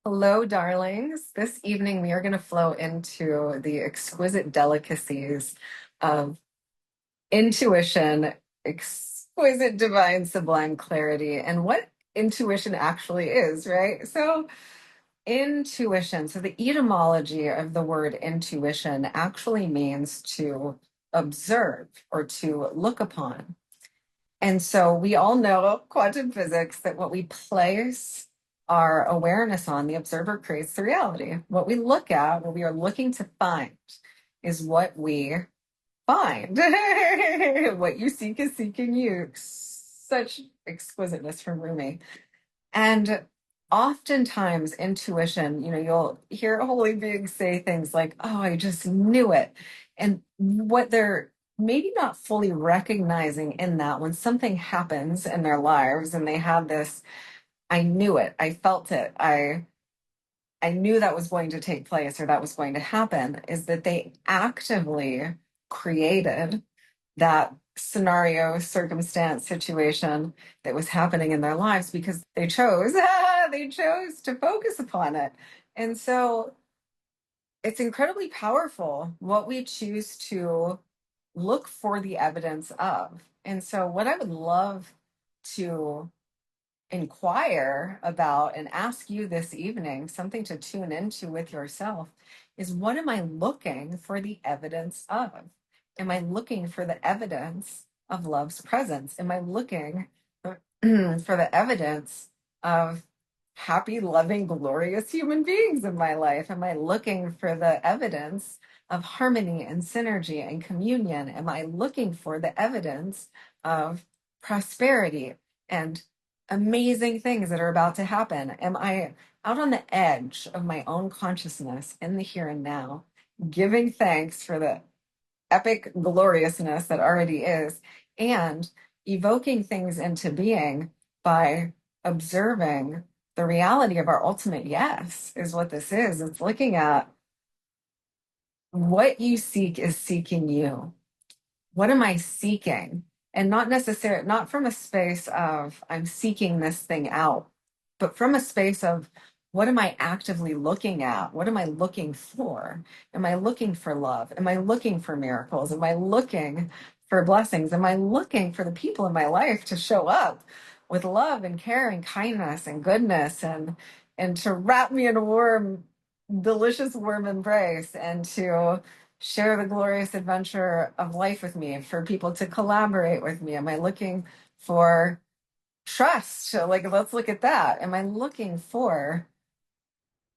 Hello, darlings. This evening we are going to flow into the exquisite delicacies of intuition, exquisite divine sublime clarity, and what intuition actually is, right? So, intuition. So, the etymology of the word intuition actually means to observe or to look upon. And so we all know quantum physics that what we place our awareness on, the observer creates the reality. What we look at, what we are looking to find, is what we find. What you seek is seeking you. Such exquisiteness from Rumi. And oftentimes, intuition, you'll hear holy beings say things like, oh, I just knew it. And what they're maybe not fully recognizing in that, when something happens in their lives and they have this, I knew it, I felt it, I knew that was going to take place or that was going to happen, is that they actively created that scenario, circumstance, situation that was happening in their lives because they chose, they chose to focus upon it. And so it's incredibly powerful what we choose to look for the evidence of. And so what I would love to inquire about and ask you this evening, something to tune into with yourself, is what am I looking for the evidence of? Am I looking for the evidence of love's presence? Am I looking for the evidence of happy, loving, glorious human beings in my life? Am I looking for the evidence of harmony and synergy and communion? Am I looking for the evidence of prosperity and amazing things that are about to happen? Am I out on the edge of my own consciousness in the here and now, giving thanks for the epic gloriousness that already is, and evoking things into being by observing the reality of our ultimate yes, is what this is. It's looking at what you seek is seeking you. What am I seeking? And not necessarily, not from a space of I'm seeking this thing out, but from a space of what am I actively looking at? What am I looking for? Am I looking for love? Am I looking for miracles? Am I looking for blessings? Am I looking for the people in my life to show up with love and care and kindness and goodness, and to wrap me in a warm, delicious warm embrace, and to share the glorious adventure of life with me, for people to collaborate with me? Am I looking for trust? Like, let's look at that. Am I looking for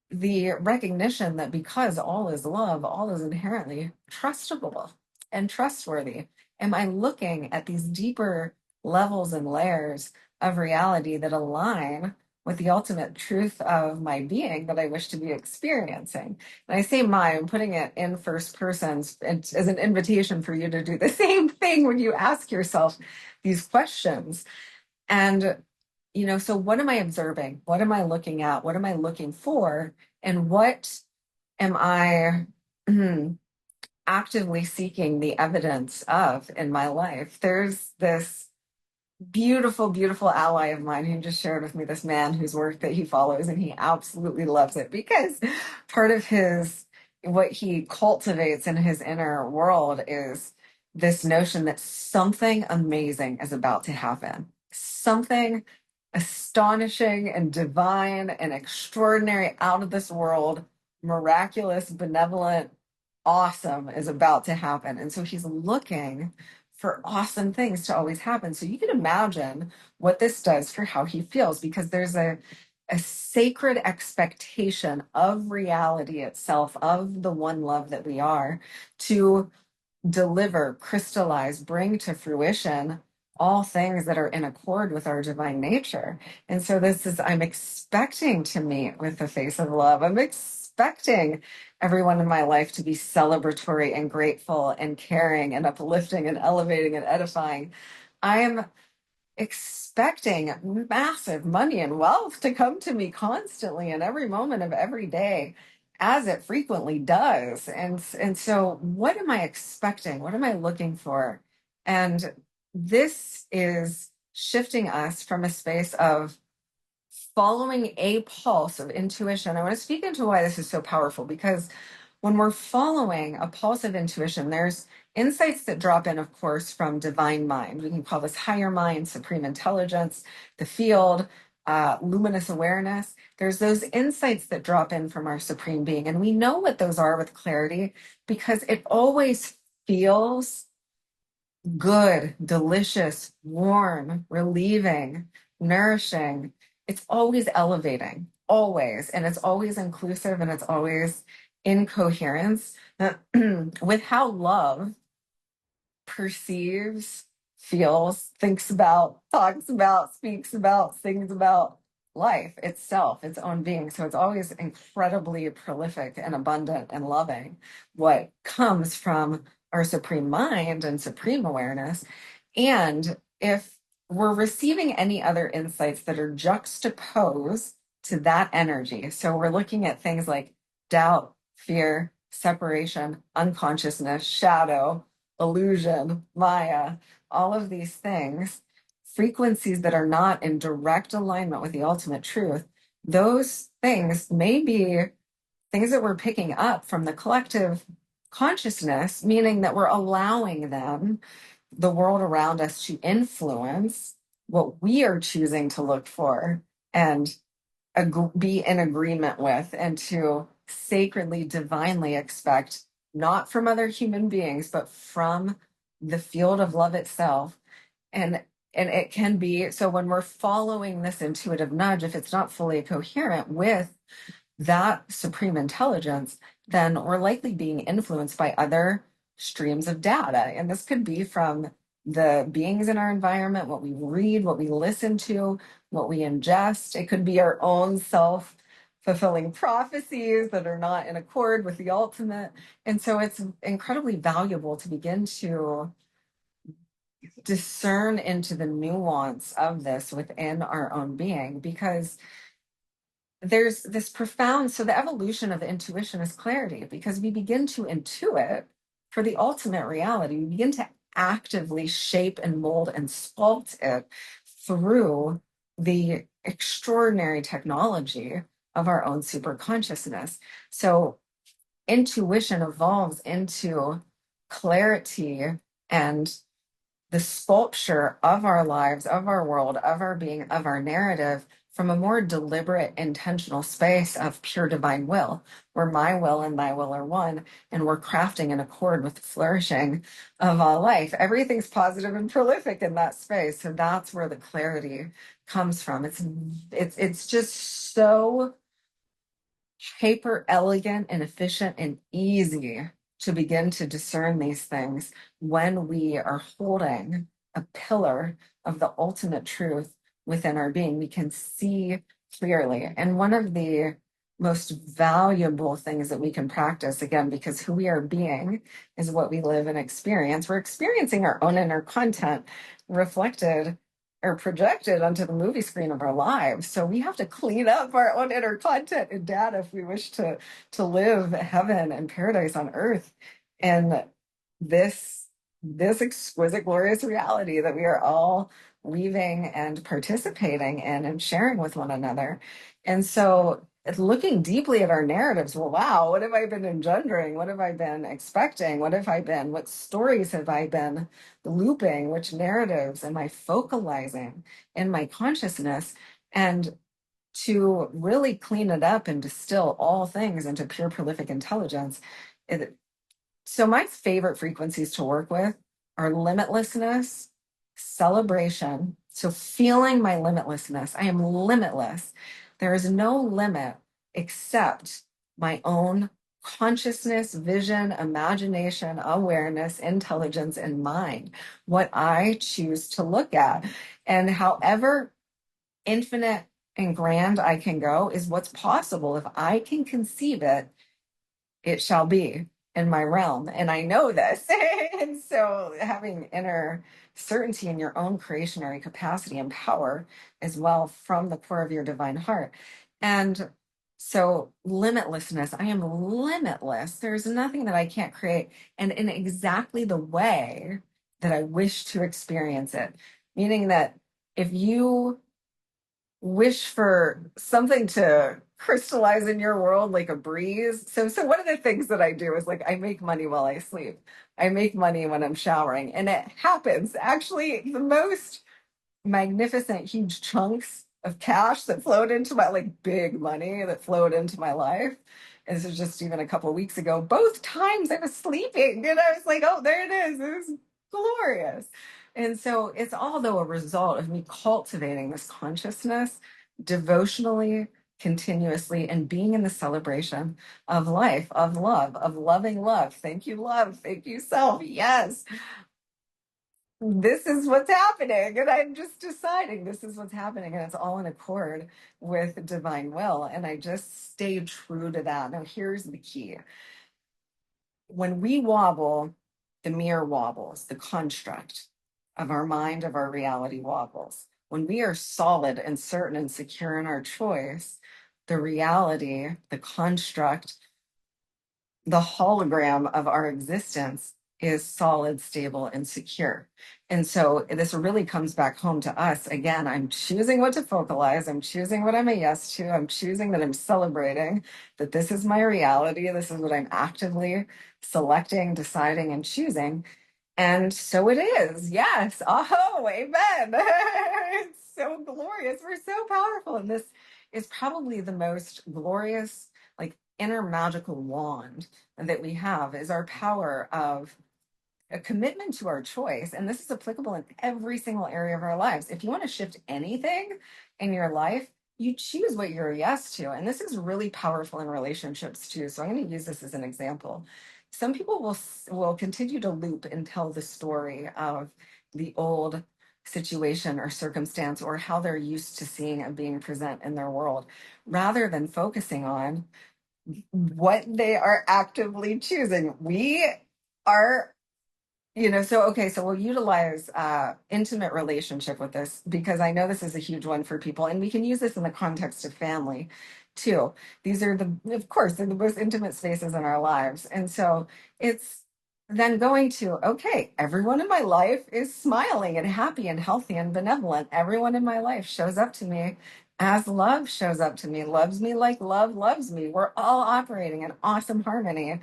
the recognition that because all is love, all is inherently trustable and trustworthy? Am I looking at these deeper levels and layers of reality that align with the ultimate truth of my being that I wish to be experiencing? And I say my, I'm putting it in first person as an invitation for you to do the same thing when you ask yourself these questions. And so what am I observing? What am I looking at? What am I looking for? And what am I actively seeking the evidence of in my life? There's this beautiful, beautiful ally of mine who just shared with me this man whose work that he follows, and he absolutely loves it because part of what he cultivates in his inner world is this notion that something amazing is about to happen. Something astonishing and divine and extraordinary, out of this world, miraculous, benevolent, awesome is about to happen. And so he's looking for awesome things to always happen. So you can imagine what this does for how he feels, because there's a sacred expectation of reality itself, of the one love that we are, to deliver, crystallize, bring to fruition all things that are in accord with our divine nature. And so I'm expecting to meet with the face of love. I'm expecting everyone in my life to be celebratory and grateful and caring and uplifting and elevating and edifying. I am expecting massive money and wealth to come to me constantly in every moment of every day, as it frequently does. And so what am I expecting? What am I looking for? And this is shifting us from a space of following a pulse of intuition. I want to speak into why this is so powerful, because when we're following a pulse of intuition, there's insights that drop in, of course, from divine mind. We can call this higher mind, supreme intelligence, the field, luminous awareness. There's those insights that drop in from our supreme being. And we know what those are with clarity because it always feels good, delicious, warm, relieving, nourishing. It's always elevating, always. And it's always inclusive and it's always in coherence with how love perceives, feels, thinks about, talks about, speaks about, sings about life itself, its own being. So it's always incredibly prolific and abundant and loving. What comes from our supreme mind and supreme awareness. And if we're receiving any other insights that are juxtaposed to that energy, so we're looking at things like doubt, fear, separation, unconsciousness, shadow, illusion, Maya, all of these things, frequencies that are not in direct alignment with the ultimate truth, those things may be things that we're picking up from the collective consciousness, meaning that we're allowing them, the world around us, to influence what we are choosing to look for and be in agreement with, and to sacredly, divinely expect, not from other human beings, but from the field of love itself. And it can be, so when we're following this intuitive nudge, if it's not fully coherent with that supreme intelligence, then we're likely being influenced by other streams of data. And this could be from the beings in our environment, what we read, what we listen to, what we ingest. It could be our own self-fulfilling prophecies that are not in accord with the ultimate. And so it's incredibly valuable to begin to discern into the nuance of this within our own being, because there's this profound, so the evolution of intuition is clarity, because we begin to intuit for the ultimate reality. We begin to actively shape and mold and sculpt it through the extraordinary technology of our own superconsciousness. So intuition evolves into clarity and the sculpture of our lives, of our world, of our being, of our narrative, from a more deliberate, intentional space of pure divine will, where my will and thy will are one, and we're crafting in accord with the flourishing of all life. Everything's positive and prolific in that space. So that's where the clarity comes from. It's just so hyper elegant and efficient and easy to begin to discern these things when we are holding a pillar of the ultimate truth within our being. We can see clearly. And one of the most valuable things that we can practice, again, because who we are being is what we live and experience. We're experiencing our own inner content reflected or projected onto the movie screen of our lives. So we have to clean up our own inner content and data if we wish to live heaven and paradise on earth. And this exquisite, glorious reality that we are all weaving and participating in and sharing with one another. And so looking deeply at our narratives, well, wow, what have I been engendering? What have I been expecting? What stories have I been looping? Which narratives am I focalizing in my consciousness? And to really clean it up and distill all things into pure prolific intelligence. So my favorite frequencies to work with are limitlessness, celebration. So feeling my limitlessness. I am limitless. There is no limit except my own consciousness, vision, imagination, awareness, intelligence, and mind. What I choose to look at. And however infinite and grand I can go is what's possible. If I can conceive it, it shall be in my realm. And I know this. And so having inner certainty in your own creationary capacity and power as well from the core of your divine heart. And so limitlessness, I am limitless. There's nothing that I can't create. And in exactly the way that I wish to experience it. Meaning that if you wish for something to crystallize in your world like a breeze. So one of the things that I do is like I make money while I sleep. I make money when I'm showering, and it happens. Actually, the most magnificent, huge chunks of cash that flowed into my, like, big money that flowed into my life. And this is just even a couple of weeks ago. Both times I was sleeping, and I was like, oh, there it is. It was glorious. And so it's all, though, a result of me cultivating this consciousness devotionally, continuously, and being in the celebration of life, of love, of loving love. Thank you, love. Thank you, self. Yes, this is what's happening, and I'm just deciding this is what's happening, and it's all in accord with divine will, and I just stay true to that. Now here's the key: when we wobble, the mirror wobbles, the construct of our mind, of our reality wobbles. When we are solid and certain and secure in our choice, the reality, the construct, the hologram of our existence is solid, stable, and secure. And so this really comes back home to us. Again, I'm choosing what to focalize. I'm choosing what I'm a yes to. I'm choosing that I'm celebrating that this is my reality. This is what I'm actively selecting, deciding, and choosing. And so it is. Yes. Oh, amen. It's so glorious. We're so powerful. And this is probably the most glorious, like, inner magical wand that we have, is our power of a commitment to our choice. And this is applicable in every single area of our lives. If you want to shift anything in your life, you choose what you're a yes to. And this is really powerful in relationships too. So I'm going to use this as an example. Some people will continue to loop and tell the story of the old situation or circumstance, or how they're used to seeing and being present in their world, rather than focusing on what they are actively choosing. We are, so okay, so we'll utilize intimate relationship with this, because I know this is a huge one for people, and we can use this in the context of family too. These are of course, they're the most intimate spaces in our lives. And so it's then going to, okay, everyone in my life is smiling and happy and healthy and benevolent. Everyone in my life shows up to me as love shows up to me, loves me like love loves me. We're all operating in awesome harmony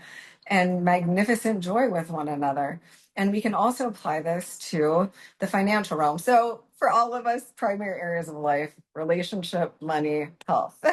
and magnificent joy with one another. And we can also apply this to the financial realm. So for all of us, primary areas of life: relationship, money, health.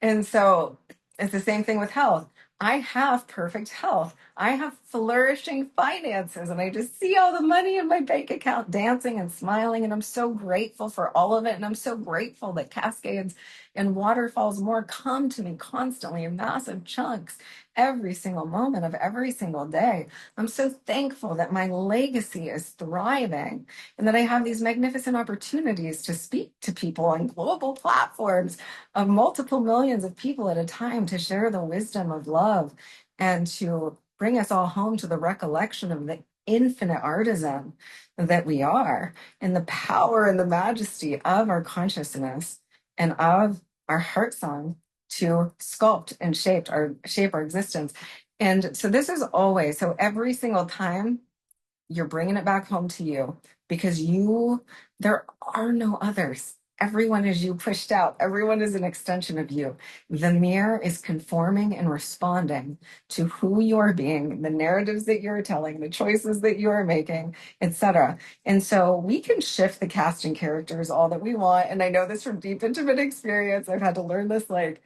And so it's the same thing with health. I have perfect health. I have flourishing finances, and I just see all the money in my bank account dancing and smiling. And I'm so grateful for all of it. And I'm so grateful that cascades and waterfalls more come to me constantly in massive chunks every single moment of every single day. I'm so thankful that my legacy is thriving, and that I have these magnificent opportunities to speak to people on global platforms of multiple millions of people at a time, to share the wisdom of love and to bring us all home to the recollection of the infinite artisan that we are, and the power and the majesty of our consciousness and of our heart song to sculpt and shape our existence. And so this is always, so every single time you're bringing it back home to you, because there are no others. Everyone is you pushed out. Everyone is an extension of you. The mirror is conforming and responding to who you are being, the narratives that you're telling, the choices that you are making, etc. And so we can shift the casting characters all that we want. And I know this from deep, intimate experience. I've had to learn this, like,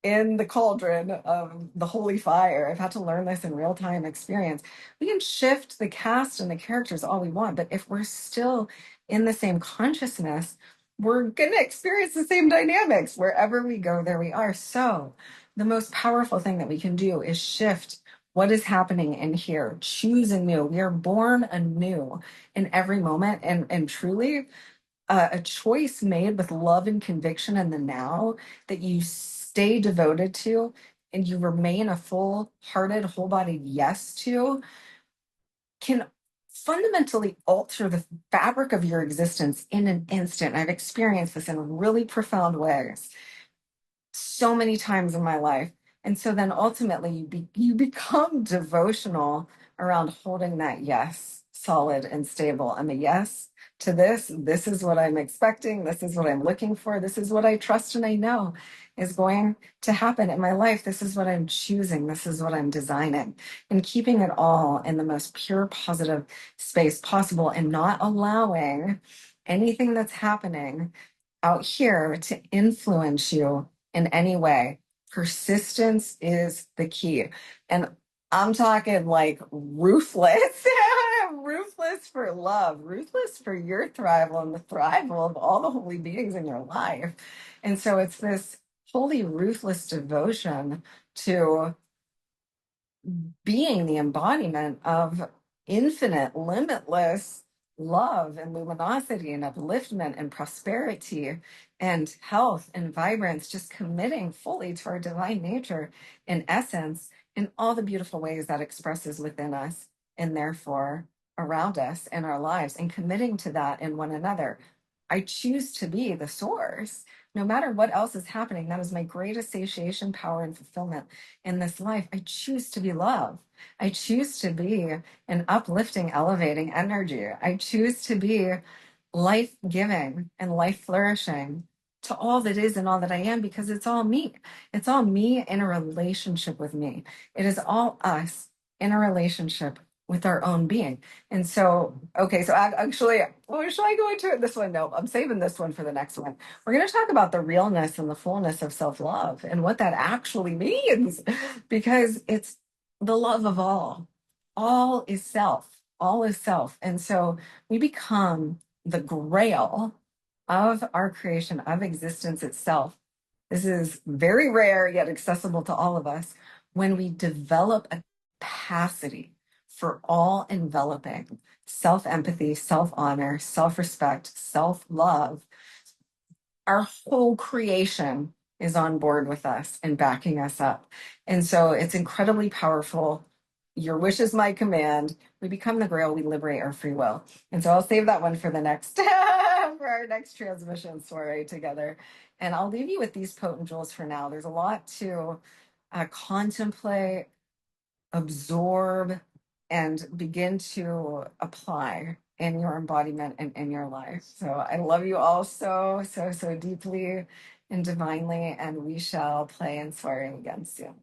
in the cauldron of the holy fire. I've had to learn this in real time experience. We can shift the cast and the characters all we want, but if we're still in the same consciousness, we're going to experience the same dynamics. Wherever we go, there we are. So the most powerful thing that we can do is shift what is happening in here, choose anew. We are born anew in every moment, and truly a choice made with love and conviction in the now, that you stay devoted to and you remain a full-hearted, whole-bodied yes to, can fundamentally alter the fabric of your existence in an instant. I've experienced this in really profound ways so many times in my life. And so then ultimately you become devotional around holding that yes solid and stable. I'm a yes to this. This is what I'm expecting. This is what I'm looking for. This is what I trust and I know is going to happen in my life. This is what I'm choosing. This is what I'm designing, and keeping it all in the most pure, positive space possible, and not allowing anything that's happening out here to influence you in any way. Persistence is the key. And I'm talking like ruthless, ruthless for love, ruthless for your thrival and the thrival of all the holy beings in your life. And so it's this holy, ruthless devotion to being the embodiment of infinite, limitless love and luminosity and upliftment and prosperity and health and vibrance, just committing fully to our divine nature in essence in all the beautiful ways that expresses within us and therefore around us in our lives, and committing to that in one another. I choose to be the source. No matter what else is happening, that is my greatest satiation, power, and fulfillment in this life. I choose to be love. I choose to be an uplifting, elevating energy. I choose to be life giving and life flourishing to all that is and all that I am, because it's all me. It's all me in a relationship with me. It is all us in a relationship with our own being. And so, okay, so actually, well, should I go into it this one? No, I'm saving this one for the next one. We're going to talk about the realness and the fullness of self-love and what that actually means, because it's the love of all. All is self. All is self. And so we become the grail of our creation, of existence itself. This is very rare yet accessible to all of us when we develop a capacity for all enveloping self empathy, self honor, self respect, self love. Our whole creation is on board with us and backing us up. And so it's incredibly powerful. Your wish is my command. We become the grail, we liberate our free will. And so I'll save that one for the next for our next transmission soiree together. And I'll leave you with these potent jewels for now. There's a lot to contemplate, absorb, and begin to apply in your embodiment and in your life. So I love you all so, so, so deeply and divinely, and we shall play and soiree again soon.